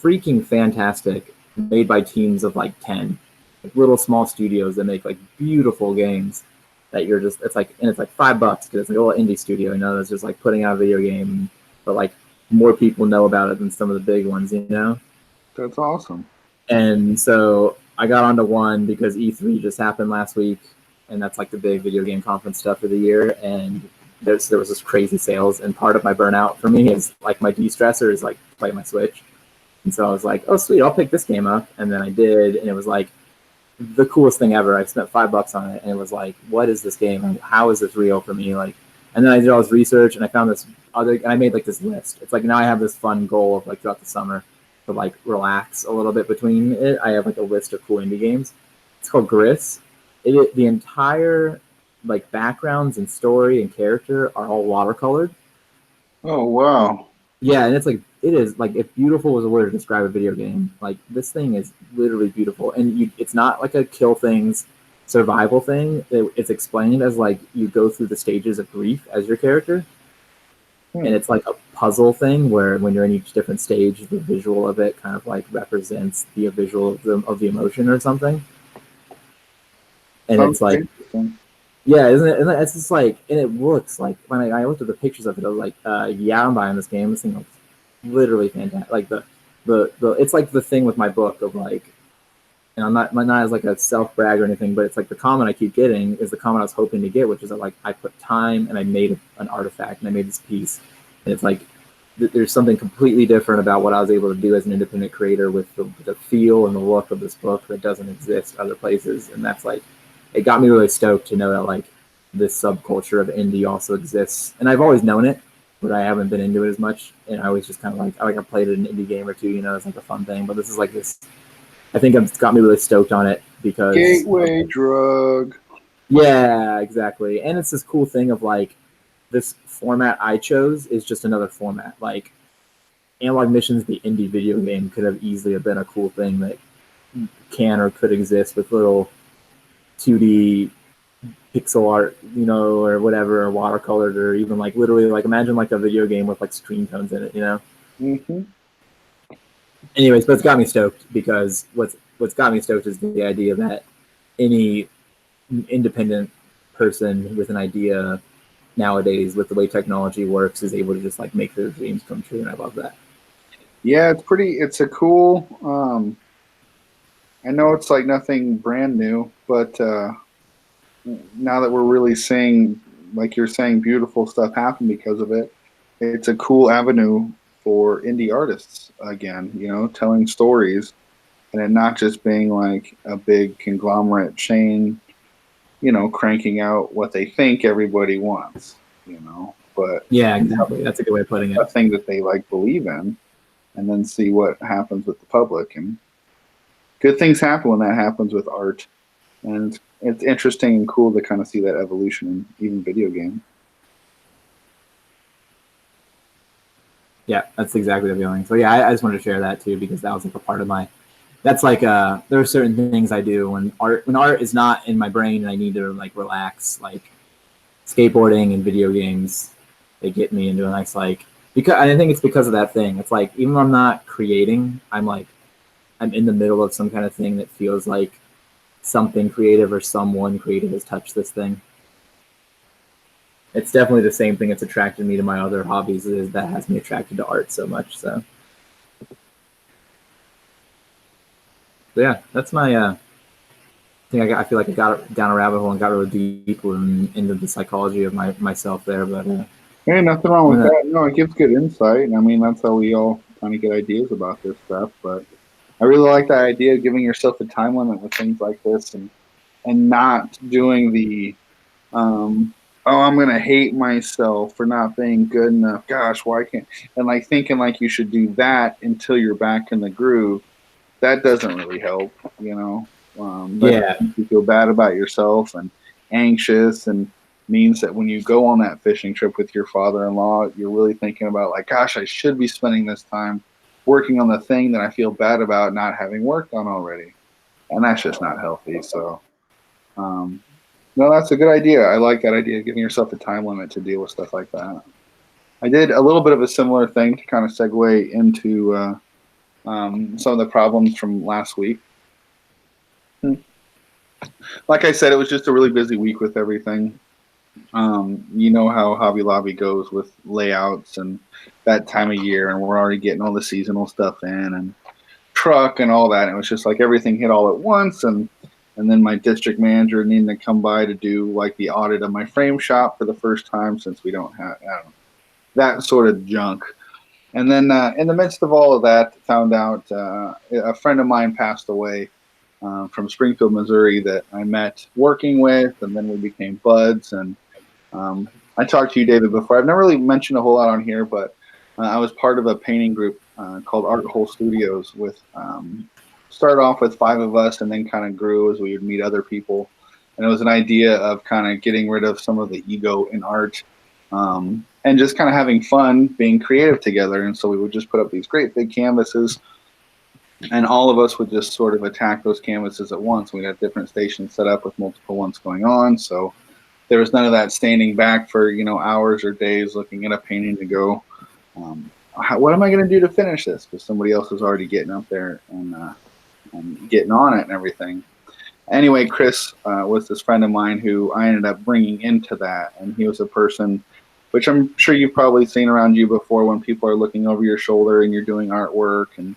[SPEAKER 2] freaking fantastic, made by teams of like 10, like little small studios that make like beautiful games that you're just, it's like $5 because it's like a little indie studio, you know, that's just like putting out a video game, but like more people know about it than some of the big ones, you know?
[SPEAKER 1] That's awesome.
[SPEAKER 2] And so I got onto one because E3 just happened last week, and that's like the big video game conference stuff of the year. And there was this crazy sales, and part of my burnout for me is like my de-stressor is like play my Switch. And so I was like, oh sweet, I'll pick this game up. And then I did, and it was like the coolest thing ever. I spent $5 on it, and it was like, what is this game? How is this real for me? Like, and then I did all this research, and I found this and I made like this list. It's like now I have this fun goal of like throughout the summer to like relax a little bit between it. I have like a list of cool indie games. It's called Gris. The entire like backgrounds and story and character are all watercolored.
[SPEAKER 1] Oh wow.
[SPEAKER 2] Yeah, and it's like it is like if beautiful was a word to describe a video game, like this thing is literally beautiful. And it's not like a kill things survival thing. It's explained as like you go through the stages of grief as your character. And it's like a puzzle thing where when you're in each different stage, the visual of it kind of like represents the visual of the emotion or something. And it's like, yeah, isn't it? It's just like, and it looks like, when I looked at the pictures of it, I was like, yeah, I'm buying this game. This thing looks literally fantastic. Like it's like the thing with my book of like, and I'm not as like a self brag or anything, but it's like the comment I keep getting is the comment I was hoping to get, which is that like I put time and I made an artifact and I made this piece, and it's like there's something completely different about what I was able to do as an independent creator with the feel and the look of this book that doesn't exist other places, and that's like, it got me really stoked to know that like this subculture of indie also exists, and I've always known it, but I haven't been into it as much, and I always just kind of like I played an indie game or two, you know, it's like a fun thing, but this is like this. I think it's got me really stoked on it because
[SPEAKER 1] gateway drug.
[SPEAKER 2] Yeah, exactly, and it's this cool thing of like this format I chose is just another format. Like Analog Missions, the indie video game, could have easily have been a cool thing that can or could exist with little 2D pixel art, you know, or whatever, or watercolored, or even like literally like imagine like a video game with like screen tones in it, you know. Anyways, but it's got me stoked because what's got me stoked is the idea that any independent person with an idea nowadays, with the way technology works, is able to just like make their dreams come true, and I love that.
[SPEAKER 1] Yeah, it's a cool. I know it's like nothing brand new, but now that we're really seeing, like you're saying, beautiful stuff happen because of it, it's a cool avenue for indie artists again, you know, telling stories and it not just being like a big conglomerate chain, you know, cranking out what they think everybody wants, you know, but
[SPEAKER 2] yeah, exactly. That's a good way of putting it.
[SPEAKER 1] A thing that they like believe in, and then see what happens with the public. And good things happen when that happens with art. And it's interesting and cool to kind of see that evolution in even video games.
[SPEAKER 2] Yeah, that's exactly the feeling. So yeah, I just wanted to share that too, because that was like a part of my, that's like there are certain things I do when art is not in my brain and I need to like relax, like skateboarding and video games, they get me into a nice like, because I think it's because of that thing. It's like even when I'm not creating, I'm in the middle of some kind of thing that feels like something creative or someone creative has touched this thing. It's definitely the same thing that's attracted me to my other hobbies is that has me attracted to art so much. So yeah, that's my I feel like I got down a rabbit hole and got really deep into the psychology of myself there. But
[SPEAKER 1] hey, nothing wrong with that. No, it gives good insight. And I mean, that's how we all kind of get ideas about this stuff. But I really like that idea of giving yourself a time limit with things like this, and not doing the oh, I'm gonna hate myself for not being good enough. Gosh, why can't, and like thinking like you should do that until you're back in the groove. That doesn't really help, you know.
[SPEAKER 2] Yeah,
[SPEAKER 1] you feel bad about yourself and anxious, and means that when you go on that fishing trip with your father-in-law, you're really thinking about like, gosh, I should be spending this time working on the thing that I feel bad about not having worked on already, and that's just not healthy. So no, that's a good idea. I like that idea of giving yourself a time limit to deal with stuff like that. I did a little bit of a similar thing to kind of segue into some of the problems from last week. Like I said, it was just a really busy week with everything. You know how Hobby Lobby goes with layouts and that time of year, and we're already getting all the seasonal stuff in and truck and all that. And it was just like everything hit all at once, and then my district manager needing to come by to do like the audit of my frame shop for the first time since we don't have that sort of junk. And then in the midst of all of that, found out a friend of mine passed away from Springfield, Missouri, that I met working with, and then we became buds. And I talked to you, David, before. I've never really mentioned a whole lot on here, but I was part of a painting group called Art Hole Studios. With started off with 5 of us, and then kind of grew as we would meet other people. And it was an idea of kind of getting rid of some of the ego in art, and just kind of having fun being creative together. And so we would just put up these great big canvases, and all of us would just sort of attack those canvases at once. We'd have different stations set up with multiple ones going on. So there was none of that standing back for, you know, hours or days looking at a painting to go, what am I going to do to finish this? Because somebody else was already getting up there and getting on it and everything. Anyway, Chris was this friend of mine who I ended up bringing into that, and he was a person, which I'm sure you've probably seen around you before, when people are looking over your shoulder and you're doing artwork, and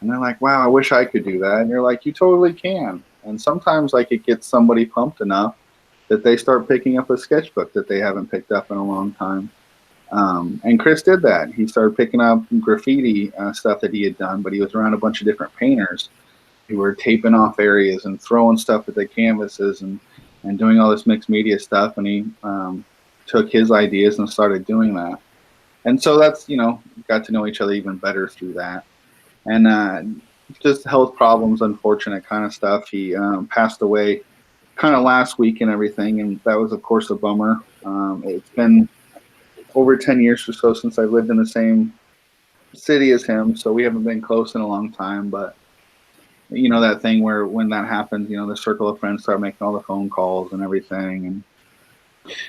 [SPEAKER 1] they're like, wow, I wish I could do that. And you're like, you totally can. And sometimes like it gets somebody pumped enough that they start picking up a sketchbook that they haven't picked up in a long time. And Chris did that. He started picking up graffiti stuff that he had done, but he was around a bunch of different painters who were taping off areas and throwing stuff at the canvases and doing all this mixed media stuff. And he took his ideas and started doing that. And so that's, you know, got to know each other even better through that. And just health problems, unfortunate kind of stuff. He passed away kind of last week and everything, and that was, of course, a bummer. It's been over 10 years or so since I've lived in the same city as him, so we haven't been close in a long time. But you know that thing where when that happens, you know, the circle of friends start making all the phone calls and everything,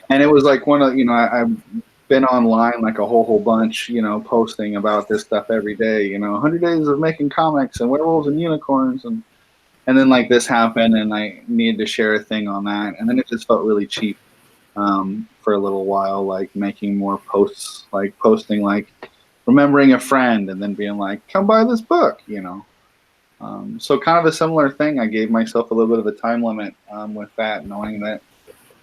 [SPEAKER 1] and it was like one of, you know, I've been online like a whole bunch, you know, posting about this stuff every day, you know, 100 days of making comics and werewolves and unicorns, and then like this happened and I needed to share a thing on that, and then it just felt really cheap for a little while, like making more posts, like posting like remembering a friend and then being like, come buy this book, you know. So kind of a similar thing. I gave myself a little bit of a time limit with that, knowing that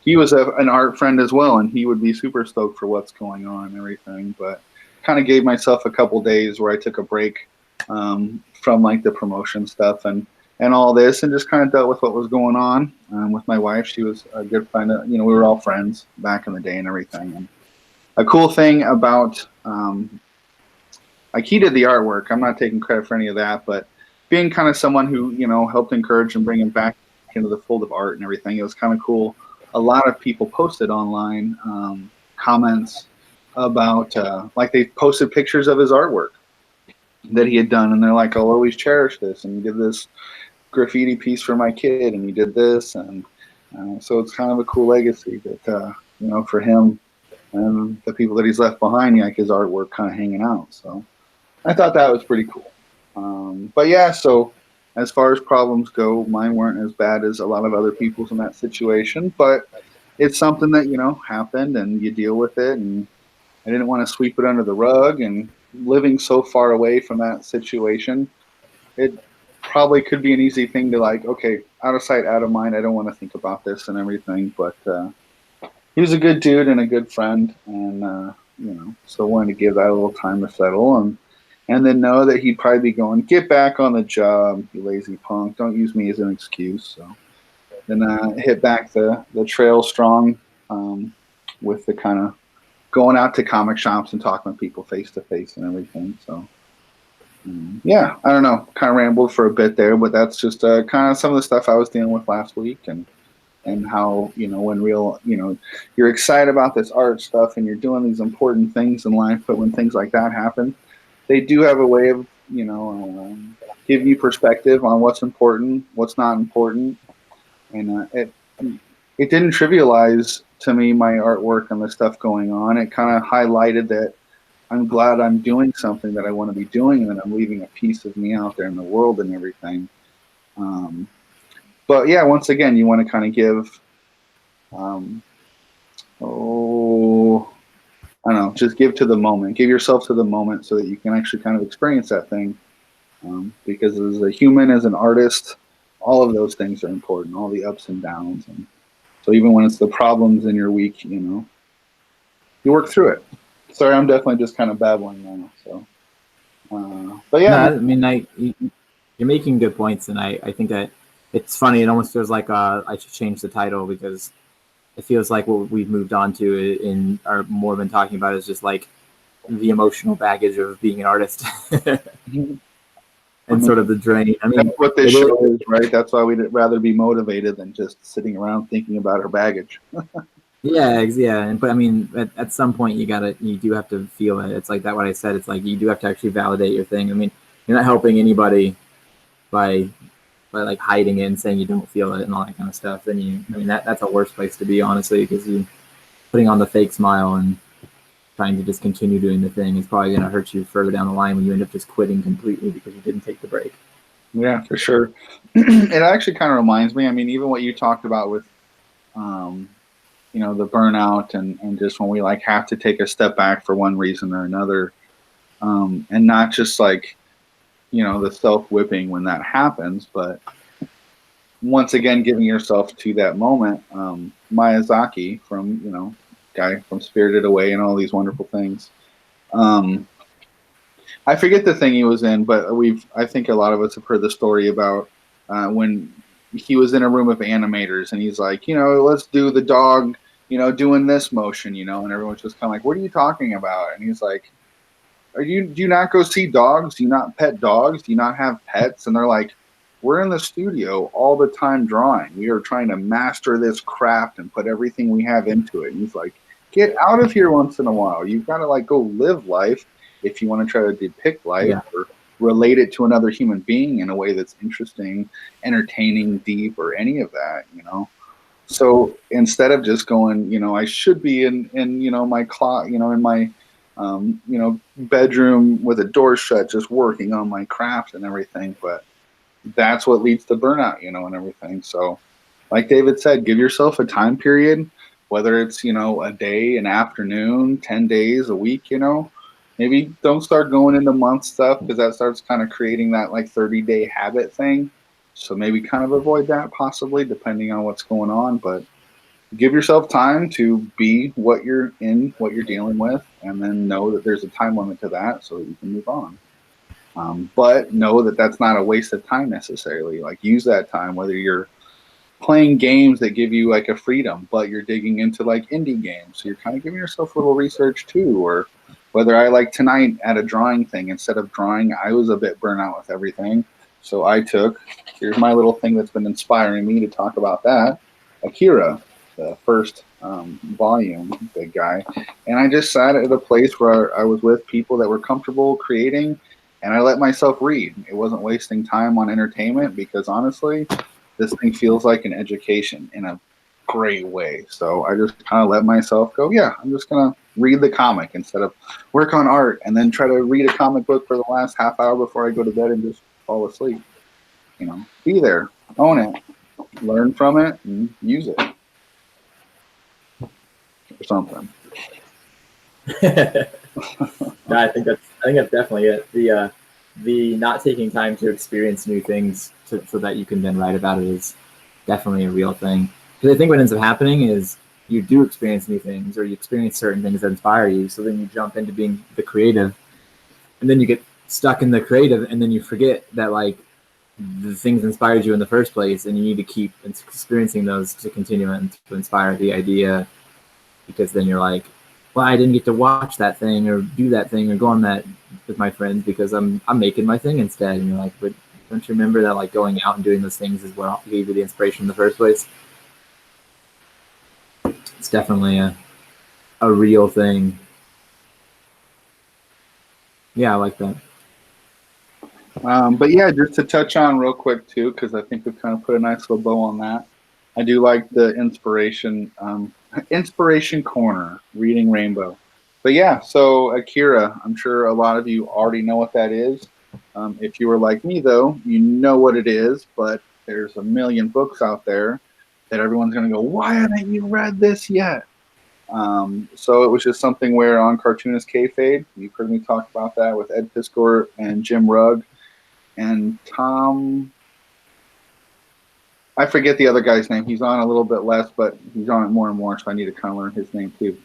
[SPEAKER 1] he was an art friend as well, and he would be super stoked for what's going on and everything. But kind of gave myself a couple days where I took a break from like the promotion stuff and all this, and just kind of dealt with what was going on with my wife. She was a good friend. You know, we were all friends back in the day and everything. And a cool thing about like he did the artwork. I'm not taking credit for any of that, but being kind of someone who, you know, helped encourage and bring him back into the fold of art and everything, it was kind of cool. A lot of people posted online comments about, like they posted pictures of his artwork that he had done, and they're like, I'll always cherish this, and he did this graffiti piece for my kid, and he did this, and so it's kind of a cool legacy that, you know, for him and the people that he's left behind, like his artwork kind of hanging out. So I thought that was pretty cool. But yeah, so as far as problems go, mine weren't as bad as a lot of other people's in that situation, but it's something that, you know, happened and you deal with it, and I didn't want to sweep it under the rug, and living so far away from that situation, it probably could be an easy thing to like, okay, out of sight, out of mind, I don't want to think about this and everything, but he was a good dude and a good friend, and you know, so wanted to give that a little time to settle, and then know that he'd probably be going, get back on the job, you lazy punk. Don't use me as an excuse. So then hit back the trail strong with the kind of going out to comic shops and talking to people face to face and everything. So yeah, I don't know, kind of rambled for a bit there, but that's just kind of some of the stuff I was dealing with last week, and how, you know, when real, you know, you're excited about this art stuff and you're doing these important things in life, but when things like that happen, they do have a way of, you know, giving you perspective on what's important, what's not important. And it didn't trivialize to me my artwork and the stuff going on. It kind of highlighted that I'm glad I'm doing something that I want to be doing, and that I'm leaving a piece of me out there in the world and everything. But yeah, once again, you want to kind of give, I don't know, just give to the moment. Give yourself to the moment so that you can actually kind of experience that thing. Because as a human, as an artist, all of those things are important, all the ups and downs. And so even when it's the problems in your week, you know, you work through it. Sorry, I'm definitely just kind of babbling now. So, but yeah.
[SPEAKER 2] No, I mean, you're making good points, and I think that it's funny. It almost feels like I should change the title, because it feels like what we've moved on to in our more been talking about is just like the emotional baggage of being an artist. And sort of the drain. I mean,
[SPEAKER 1] that's what this show is, right? That's why we'd rather be motivated than just sitting around thinking about our baggage.
[SPEAKER 2] Yeah. But I mean, at some point you do have to feel it. It's like that. What I said. It's like you do have to actually validate your thing. I mean, you're not helping anybody by by like hiding it and saying you don't feel it and all that kind of stuff, then that's a worse place to be, honestly, because you putting on the fake smile and trying to just continue doing the thing is probably going to hurt you further down the line when you end up just quitting completely because you didn't take the break.
[SPEAKER 1] Yeah, for sure. It actually kind of reminds me, I mean, even what you talked about with, the burnout and just when we like have to take a step back for one reason or another, and not just like, the self-whipping when that happens, but once again, giving yourself to that moment. Miyazaki from, guy from Spirited Away and all these wonderful things. I forget the thing he was in, but I think a lot of us have heard the story about when he was in a room of animators and he's like, let's do the dog, doing this motion, and everyone's just kind of like, what are you talking about? And he's like, do you not go see dogs? Do you not pet dogs? Do you not have pets? And they're like, we're in the studio all the time drawing. We are trying to master this craft and put everything we have into it. And he's like, get out of here once in a while. You've got to like go live life if you want to try to depict life or relate it to another human being in a way that's interesting, entertaining, deep, or any of that, So instead of just going, I should be in my in my bedroom with a door shut, just working on my craft and everything. But that's what leads to burnout, and everything. So like David said, give yourself a time period, whether it's, a day, an afternoon, 10 days, a week, maybe don't start going into month stuff because that starts kind of creating that like 30-day habit thing. So maybe kind of avoid that possibly depending on what's going on, but give yourself time to be what you're dealing with, and then know that there's a time limit to that so that you can move on. But know that that's not a waste of time necessarily. Like use that time, whether you're playing games that give you like a freedom, but you're digging into like indie games. So you're kind of giving yourself a little research too, or whether I like tonight at a drawing thing, instead of drawing, I was a bit burnt out with everything. So here's my little thing that's been inspiring me to talk about that, Akira, the first volume, big guy. And I just sat at a place where I was with people that were comfortable creating, and I let myself read. It wasn't wasting time on entertainment because honestly, this thing feels like an education in a great way. So I just kind of let myself go, I'm just going to read the comic instead of work on art and then try to read a comic book for the last half hour before I go to bed and just fall asleep. Be there, own it, learn from it, and use it. Or something.
[SPEAKER 2] No, I think that's definitely it. The not taking time to experience new things so that you can then write about it is definitely a real thing. Because I think what ends up happening is you do experience new things, or you experience certain things that inspire you. So then you jump into being the creative, and then you get stuck in the creative, and then you forget that like the things inspired you in the first place, and you need to keep experiencing those to continue and to inspire the idea. Because then you're like, well, I didn't get to watch that thing or do that thing or go on that with my friends because I'm making my thing instead. And you're like, but don't you remember that like going out and doing those things is what gave you the inspiration in the first place? It's definitely a real thing. Yeah, I like that.
[SPEAKER 1] But yeah, just to touch on real quick too, because I think we've kind of put a nice little bow on that. I do like the inspiration corner, reading Rainbow. But yeah, so Akira, I'm sure a lot of you already know what that is. If you were like me though, you know what it is, but there's a million books out there that everyone's going to go, why haven't you read this yet? So it was just something where on Cartoonist Kayfabe, you've heard me talk about that with Ed Piskor and Jim Rugg and Tom. I forget the other guy's name. He's on a little bit less, but he's on it more and more, so I need to kind of learn his name too.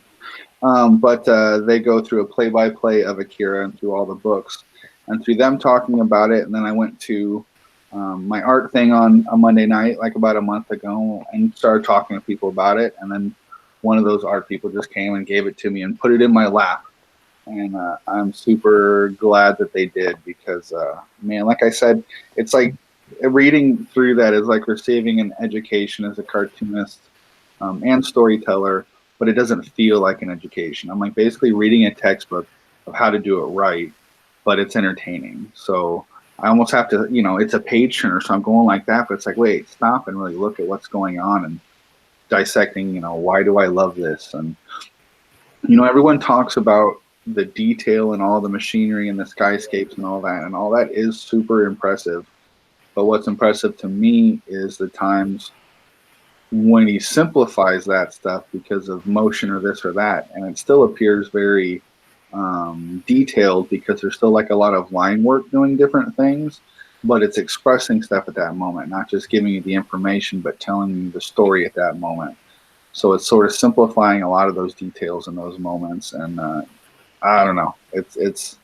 [SPEAKER 1] But they go through a play-by-play of Akira and through all the books. And through them talking about it, and then I went to my art thing on a Monday night, like about a month ago, and started talking to people about it. And then one of those art people just came and gave it to me and put it in my lap. And I'm super glad that they did because, man, like I said, it's like reading through that is like receiving an education as a cartoonist and storyteller, but it doesn't feel like an education. I'm like basically reading a textbook of how to do it right, but it's entertaining. So I almost have to, it's a page turner, so I'm going like that, but it's like, wait, stop and really look at what's going on and dissecting, why do I love this? And, everyone talks about the detail and all the machinery and the skyscapes and all that is super impressive. But what's impressive to me is the times when he simplifies that stuff because of motion or this or that, and it still appears very detailed because there's still like a lot of line work doing different things, but it's expressing stuff at that moment, not just giving you the information, but telling you the story at that moment. So it's sort of simplifying a lot of those details in those moments, and I don't know, it's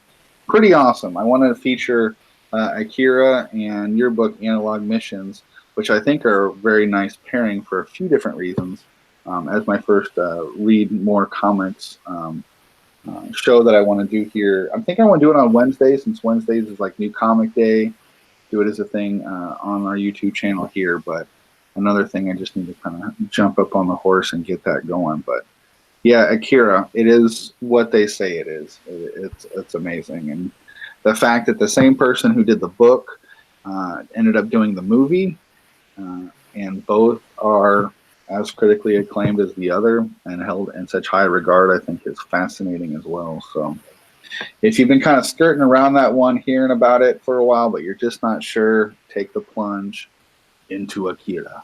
[SPEAKER 1] pretty awesome. I wanted to feature Akira and your book, Analog Missions, which I think are a very nice pairing for a few different reasons. As my first read more comics show that I want to do here, I think I want to do it on Wednesdays, since Wednesdays is like New Comic Day. Do it as a thing on our YouTube channel here, but another thing I just need to kind of jump up on the horse and get that going. But yeah, Akira, it is what they say it is. It's amazing. And the fact that the same person who did the book ended up doing the movie, and both are as critically acclaimed as the other and held in such high regard, I think is fascinating as well. So if you've been kind of skirting around that one, hearing about it for a while, but you're just not sure, take the plunge into Aquila.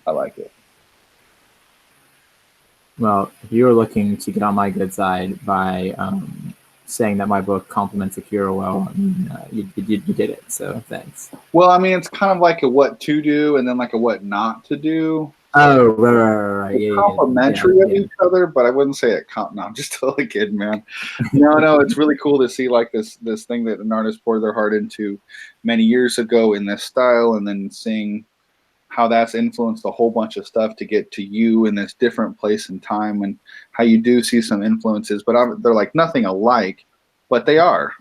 [SPEAKER 1] I like it.
[SPEAKER 2] Well, if you were looking to get on my good side by saying that my book complements Akira well, I mean, you did it, so thanks.
[SPEAKER 1] Well, I mean, it's kind of like a what to do and then like a what not to do.
[SPEAKER 2] Oh, right.
[SPEAKER 1] It's complementary of each other, but I wouldn't say it. No, I'm just totally kidding, man. No, it's really cool to see like this thing that an artist poured their heart into many years ago in this style, and then seeing how that's influenced a whole bunch of stuff to get to you in this different place and time, and how you do see some influences, but they're like nothing alike, but they are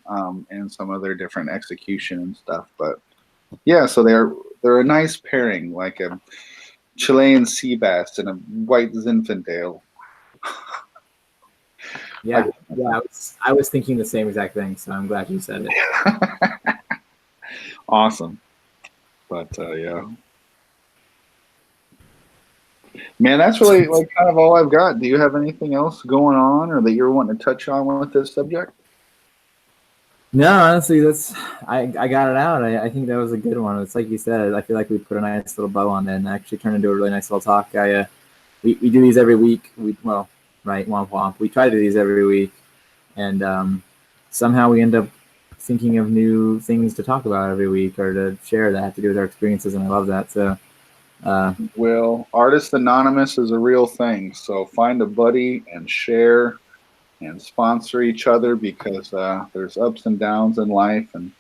[SPEAKER 1] in some of their different execution and stuff. But yeah, so they're a nice pairing, like a Chilean sea bass and a white Zinfandel.
[SPEAKER 2] Yeah, I was thinking the same exact thing, so I'm glad you said it.
[SPEAKER 1] Awesome. But yeah. Man, that's really like kind of all I've got. Do you have anything else going on or that you're wanting to touch on with this subject?
[SPEAKER 2] No, honestly, I got it out. I think that was a good one. It's like you said, I feel like we put a nice little bow on it and actually turned into a really nice little talk. We do these every week. Womp womp. We try to do these every week, and somehow we end up thinking of new things to talk about every week or to share that have to do with our experiences, and I love that. So,
[SPEAKER 1] well, Artist Anonymous is a real thing. So find a buddy and share and sponsor each other, because there's ups and downs in life, and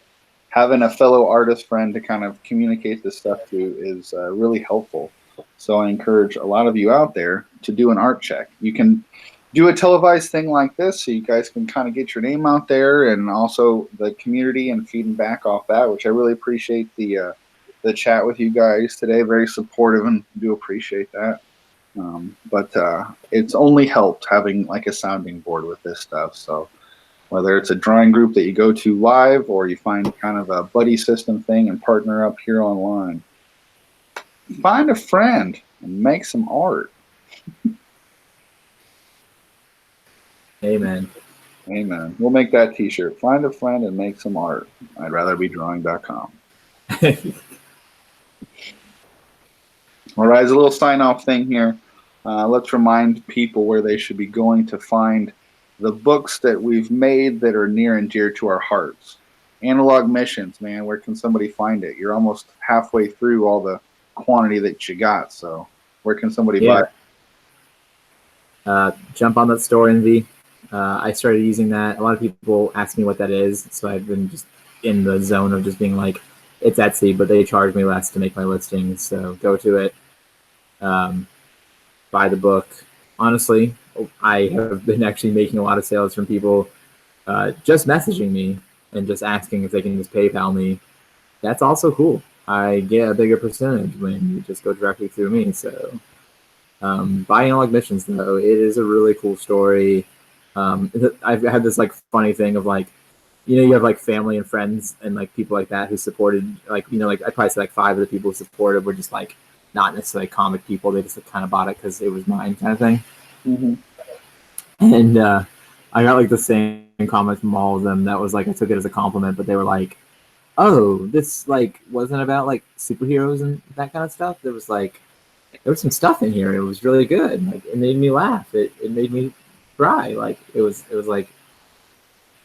[SPEAKER 1] having a fellow artist friend to kind of communicate this stuff to is really helpful. So I encourage a lot of you out there to do an art check. You can do a televised thing like this so you guys can kind of get your name out there, and also the community and feeding back off that, which I really appreciate the chat with you guys today. Very supportive, and do appreciate that. But it's only helped having like a sounding board with this stuff. So whether it's a drawing group that you go to live, or you find kind of a buddy system thing and partner up here online, find a friend and make some art.
[SPEAKER 2] Amen.
[SPEAKER 1] Amen. We'll make that t-shirt. Find a friend and make some art. I'd rather be drawing.com. All right, as a little sign-off thing here, let's remind people where they should be going to find the books that we've made that are near and dear to our hearts. Analog Missions, man, where can somebody find it? You're almost halfway through all the quantity that you got, so where can somebody buy it?
[SPEAKER 2] Jump on that store envy. I started using that. A lot of people ask me what that is, so I've been just in the zone of just being like, it's Etsy, but they charge me less to make my listings, so go to it. Buy the book. Honestly, I have been actually making a lot of sales from people just messaging me and just asking if they can just PayPal me. That's also cool. I get a bigger percentage when you just go directly through me. So buy Analog Missions, though. It is a really cool story. I've had this like funny thing of like, you have like family and friends and like people like that who supported, like, like I probably say like 5 of the people who supported were just like not necessarily comic people. They just like, kind of bought it because it was mine kind of thing.
[SPEAKER 1] Mm-hmm.
[SPEAKER 2] And I got like the same comments from all of them. That was like, I took it as a compliment, but they were like, oh, this like wasn't about like superheroes and that kind of stuff. There was like, there was some stuff in here. It was really good. Like, it made me laugh. It made me cry. Like it was like,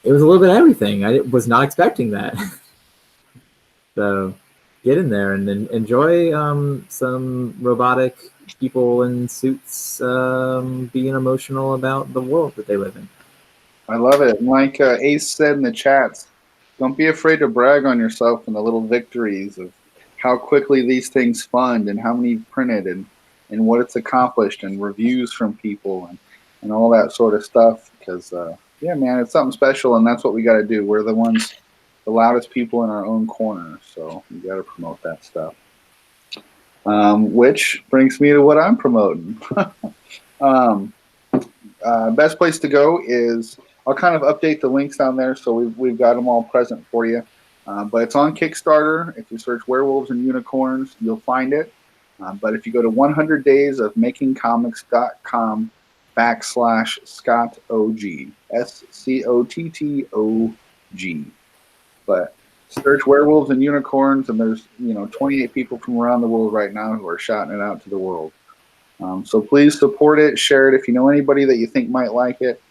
[SPEAKER 2] it was a little bit of everything. I was not expecting that. So get in there and then enjoy some robotic people in suits being emotional about the world that they live in.
[SPEAKER 1] I love it. And like Ace said in the chats, don't be afraid to brag on yourself and the little victories of how quickly these things fund and how many printed and what it's accomplished and reviews from people and all that sort of stuff. Because, yeah, man, it's something special, and that's what we got to do. We're the ones, the loudest people in our own corner, so we got to promote that stuff. Which brings me to what I'm promoting. Best place to go is, I'll kind of update the links down there so we've got them all present for you. But it's on Kickstarter. If you search Werewolves and Unicorns, you'll find it. But if you go to 100daysofmakingcomics.com/ScottOG, SCOTTOG. But search Werewolves and Unicorns, and there's 28 people from around the world right now who are shouting it out to the world. So please support it, share it if you know anybody that you think might like it.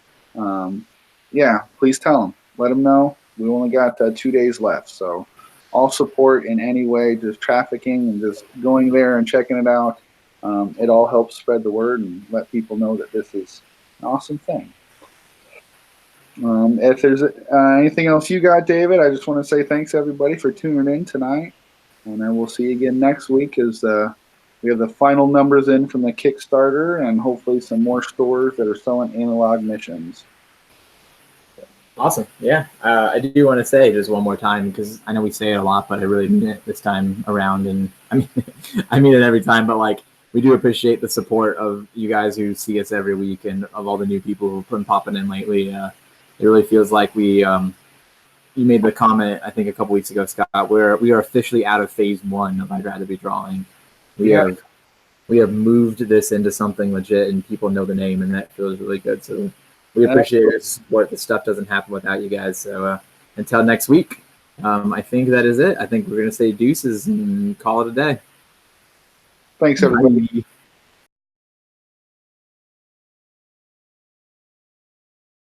[SPEAKER 1] Yeah, please tell them. Let them know. We only got 2 days left, so all support in any way, just trafficking and just going there and checking it out. It all helps spread the word and let people know that this is an awesome thing. If there's anything else you got, David, I just want to say thanks everybody for tuning in tonight, and then we'll see you again next week as we have the final numbers in from the Kickstarter and hopefully some more stores that are selling analog missions.
[SPEAKER 2] Awesome. Yeah. I do want to say just one more time, because I know we say it a lot, but I really mean it this time around. And I mean, I mean it every time, but like, we do appreciate the support of you guys who see us every week and of all the new people who've been popping in lately. It really feels like you made the comment, I think a couple weeks ago, Scott, where we are officially out of phase 1 of I'd Rather Be Drawing. We have moved this into something legit and people know the name, and that feels really good. So we appreciate your support. This stuff doesn't happen without you guys. So until next week, I think that is it. I think we're going to say deuces and call it a day.
[SPEAKER 1] Thanks, everybody.
[SPEAKER 2] Bye.